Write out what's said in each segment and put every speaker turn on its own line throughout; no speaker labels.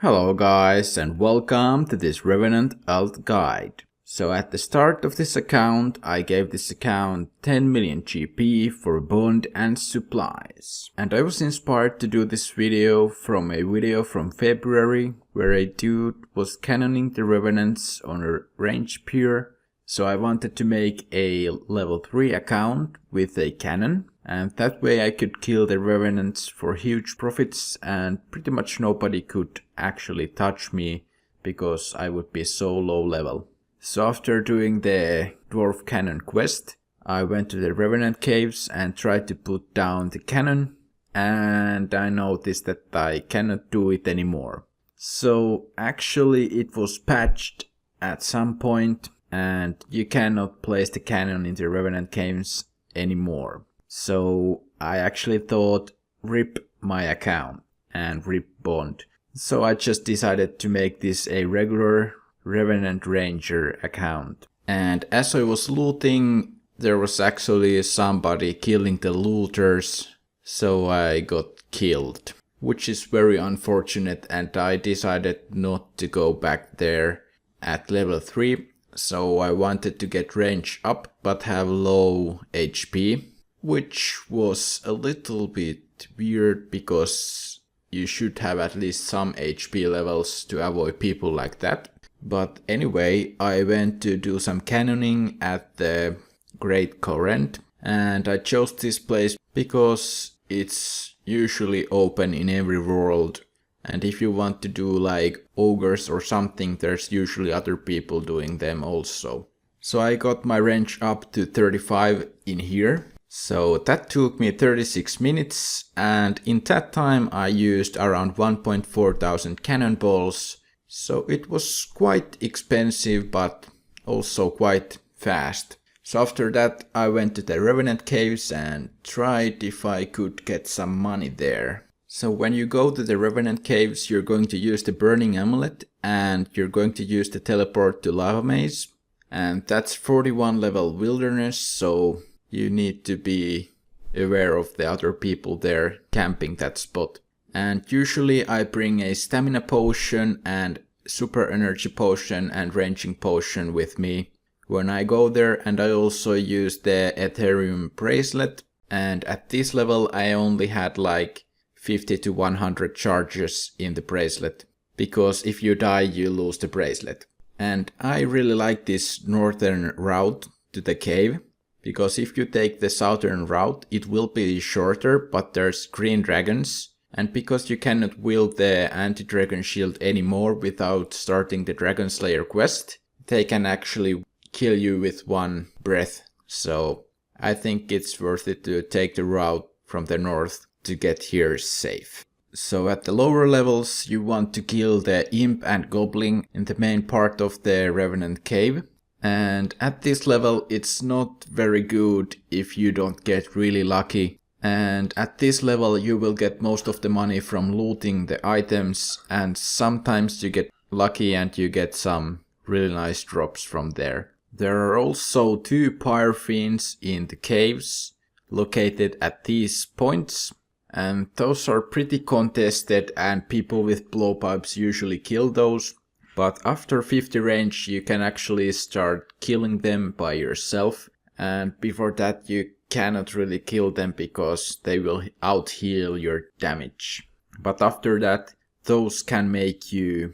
Hello guys and welcome to this Revenant alt guide. So at the start of this account I gave this account 10 million GP for bond and supplies. And I was inspired to do this video from a video from February where a dude was cannoning the Revenants on a range pier. So I wanted to make a level 3 account with a cannon. And that way I could kill the Revenants for huge profits and pretty much nobody could actually touch me because I would be so low level. So after doing the Dwarf Cannon quest, I went to the Revenant caves and tried to put down the cannon, and I noticed that I cannot do it anymore. So actually it was patched at some point and you cannot place the cannon in the Revenant caves anymore. So I actually thought rip my account and rip bond. So I just decided to make this a regular Revenant Ranger account. And as I was looting, there was actually somebody killing the looters, so I got killed. Which is very unfortunate, and I decided not to go back there at level 3. So I wanted to get range up but have low HP. Which was a little bit weird because you should have at least some HP levels to avoid people like that. But anyway, I went to do some cannoning at the Great Current, and I chose this place because it's usually open in every world. And if you want to do like ogres or something, there's usually other people doing them also. So I got my range up to 35 in here. So that took me 36 minutes, and in that time I used around 1.4 thousand cannonballs, so it was quite expensive but also quite fast. So after that I went to the Revenant caves and tried if I could get some money there. So when you go to the Revenant caves you're going to use the burning amulet and you're going to use the teleport to lava maze, and that's 41 level wilderness, so you need to be aware of the other people there camping that spot. And usually I bring a stamina potion and super energy potion and ranging potion with me when I go there, and I also use the Ethereum bracelet, and at this level I only had like 50 to 100 charges in the bracelet, because if you die you lose the bracelet. And I really like this northern route to the cave. Because if you take the southern route, it will be shorter, but there's green dragons. And because you cannot wield the anti-dragon shield anymore without starting the Dragon Slayer quest, they can actually kill you with one breath. So I think it's worth it to take the route from the north to get here safe. So at the lower levels you want to kill the imp and goblin in the main part of the Revenant cave. And at this level it's not very good if you don't get really lucky. And at this level you will get most of the money from looting the items, and sometimes you get lucky and you get some really nice drops from there. There are also 2 pyre fiends in the caves located at these points, and those are pretty contested and people with blowpipes usually kill those. But after 50 range you can actually start killing them by yourself, and before that you cannot really kill them because they will out heal your damage. But after that those can make you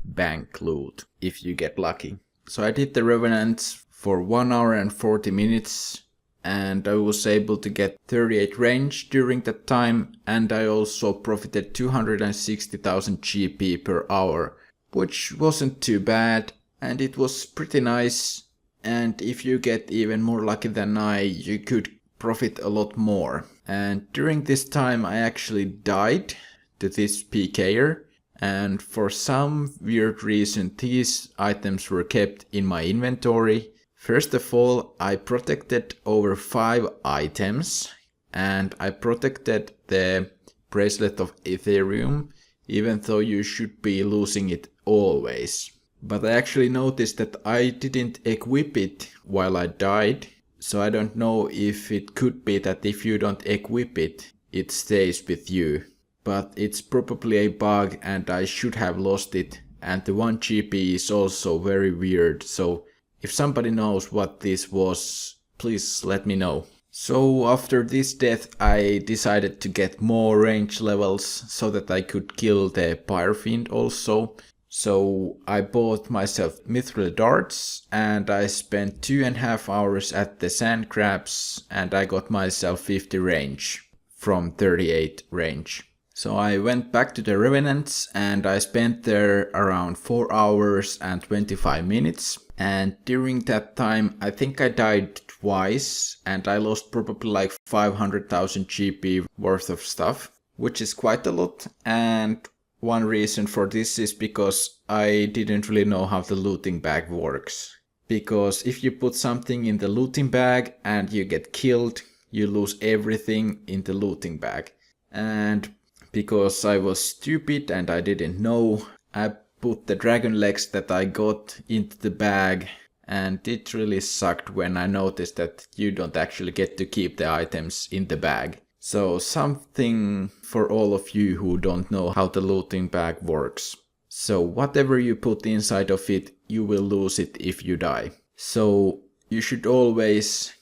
bank loot if you get lucky. So I did the Revenants for 1 hour and 40 minutes and I was able to get 38 range during that time, and I also profited 260,000 GP per hour. Which wasn't too bad, and it was pretty nice, and if you get even more lucky than I, you could profit a lot more. And during this time I actually died to this PKer, and for some weird reason these items were kept in my inventory. First of all, I protected over 5 items, and I protected the bracelet of Ethereum, even though you should be losing it always. But I actually noticed that I didn't equip it while I died, so I don't know if it could be that if you don't equip it, it stays with you. but it's probably a bug and I should have lost it. And the 1 GP is also very weird, so if somebody knows what this was, please let me know. So after this death I decided to get more range levels so that I could kill the Pyrofiend also. So I bought myself mithril darts and I spent 2.5 hours at the sand crabs and I got myself 50 range from 38 range. So I went back to the Revenants and I spent there around 4 hours and 25 minutes. And during that time I think I died twice and I lost probably like 500,000 GP worth of stuff, which is quite a lot. And one reason for this is because I didn't really know how the looting bag works. Because if you put something in the looting bag and you get killed, you lose everything in the looting bag. And because I was stupid and I didn't know, I put the dragon legs that I got into the bag, and it really sucked when I noticed that you don't actually get to keep the items in the bag. So something for all of you who don't know how the looting bag works. So whatever you put inside of it, you will lose it if you die. So you should always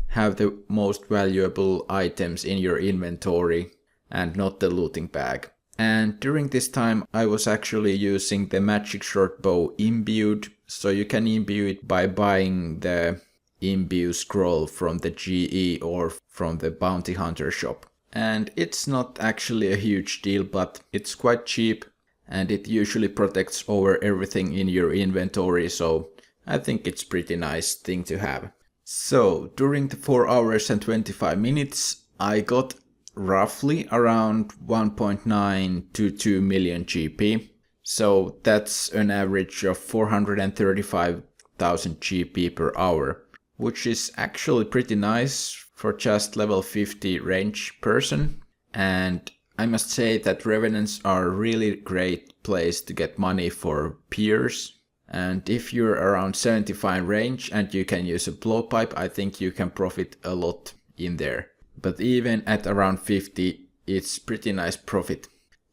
have the most valuable items in your inventory and not the looting bag. And during this time I was actually using the magic short bow imbued, so you can imbue it by buying the imbue scroll from the GE or from the bounty hunter shop. And it's not actually a huge deal, but it's quite cheap and it usually protects over everything in your inventory, so I think it's pretty nice thing to have. So during the 4 hours and 25 minutes I got roughly around 1.9 to 2 million GP. So that's an average of 435,000 GP per hour, which is actually pretty nice for just level 50 range person. And I must say that Revenants are a really great place to get money for peers. And if you're around 75 range and you can use a blowpipe, I think you can profit a lot in there. But even at around 50, it's pretty nice profit.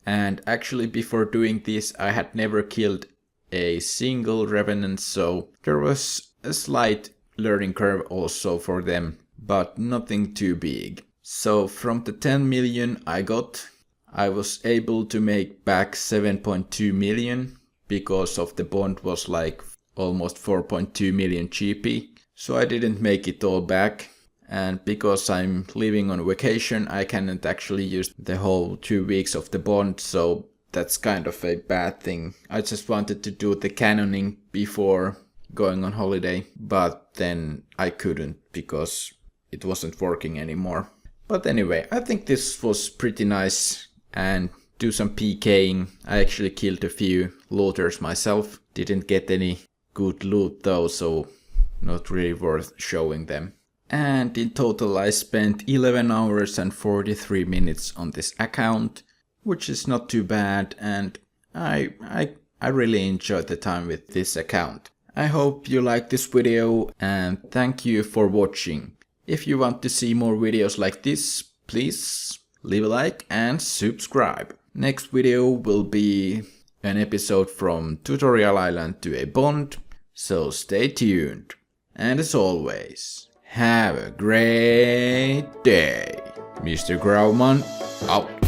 And actually before doing this I had never killed a single Revenant, so there was a slight learning curve also for them, but nothing too big. So from the 10 million I got, I was able to make back 7.2 million because of the bond was like almost 4.2 million GP. So I didn't make it all back. And because I'm living on vacation, I cannot actually use the whole 2 weeks of the bond, so that's kind of a bad thing. I just wanted to do the cannoning before going on holiday, but then I couldn't because it wasn't working anymore. But anyway, I think this was pretty nice, and do some PKing. I actually killed a few looters myself. Didn't get any good loot though, so not really worth showing them. And in total I spent 11 hours and 43 minutes on this account, which is not too bad, and I really enjoyed the time with this account. I hope you liked this video and thank you for watching. If you want to see more videos like this, please leave a like and subscribe. Next video will be an episode from Tutorial Island to a bond, so stay tuned. And as always, have a great day. Mr. Grauman out.